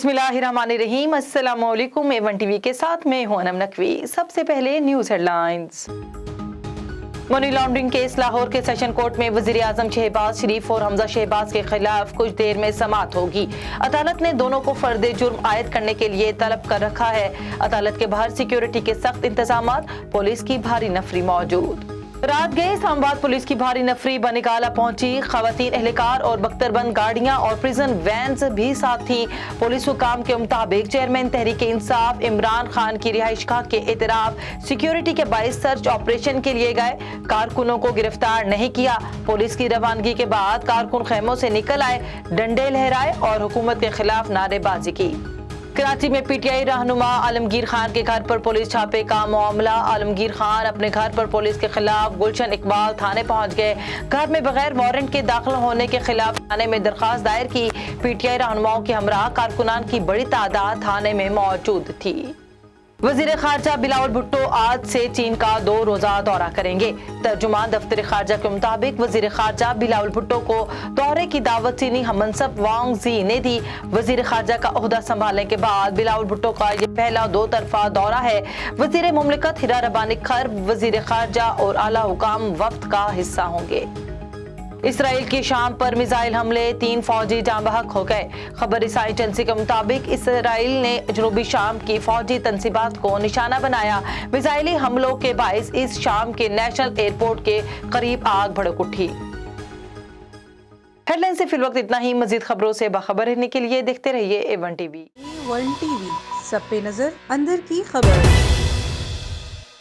बिस्मिल्लाहिर्रहमानिर्रहीम। अस्सलाम वालेकुम। A1 टीवी के साथ मैं हूं अनम नकवी। सबसे पहले news headlines. Money laundering case Lahore के सेशन कोर्ट में वजीर आजम शहबाज शरीफ और हमजा शहबाज के खिलाफ कुछ देर में समाअत होगी। अदालत ने दोनों को फर्द जुर्म आयद करने के लिए तलब कर रखा है। अदालत के बाहर सिक्योरिटी के सख्त इंतजाम, पुलिस की भारी नफरी मौजूद। रात गए इस्लामाबाद पुलिस की भारी नफरी बनिगाला पहुंची। खवातीन एहलकार और बख्तरबंद गाड़ियां और प्रिजन वैन्स भी साथ थी। पुलिस हुकाम के मुताबिक चेयरमैन तहरीक इंसाफ इमरान खान की रिहाइश गाह के एतराफ सिक्योरिटी के बाइस सर्च ऑपरेशन के लिए गए। कारकुनों को गिरफ्तार नहीं किया। पुलिस की रवानगी के बाद कारकुन खेमों से निकल आए, डंडे लहराए और हुकूमत के खिलाफ नारेबाजी की। कराची में पीटीआई रहनुमा आलमगीर खान के घर पर पुलिस छापे का मामला। आलमगीर खान अपने घर पर पुलिस के खिलाफ गुलशन इकबाल थाने पहुंच गए। घर में बगैर वारंट के दाखिल होने के खिलाफ थाने में दरखास्त दायर की। पीटीआई रहनुमाओं के हमरा कारकुनान की बड़ी तादाद थाने में मौजूद थी। वजीर खारजा बिलावल भुट्टो आज से चीन का 2 रोजा दौरा करेंगे। तर्जुमान दफ्तर खारजा के मुताबिक वजीर खारजा बिलावल भुट्टो को दौरे की दावत चीनी हमनसब वांग जी ने दी। वजीर खारजा का ओहदा संभालने के बाद बिलावल भुट्टो का ये पहला 2 तरफा दौरा है। वजीर मुमलिकत हिरा रबानी खर वजीर खारजा और आला हुकाम वफ्द का हिस्सा होंगे। इसराइल की शाम पर मिसाइल हमले, 3 फौजी जाँ बहक हो गए। खबर रसाई एजेंसी के मुताबिक इसराइल ने जनूबी शाम की फौजी तंसीबात को निशाना बनाया। मिसाइली हमलों के बाइस इस शाम के नेशनल एयरपोर्ट के करीब आग भड़क उठी। हेडलाइन से फिलवक्त इतना ही। मजीद खबरों से बाखबर रहने के लिए देखते रहिए A1 टीवी। A1 टीवी, सब पे नजर, अंदर की खबर।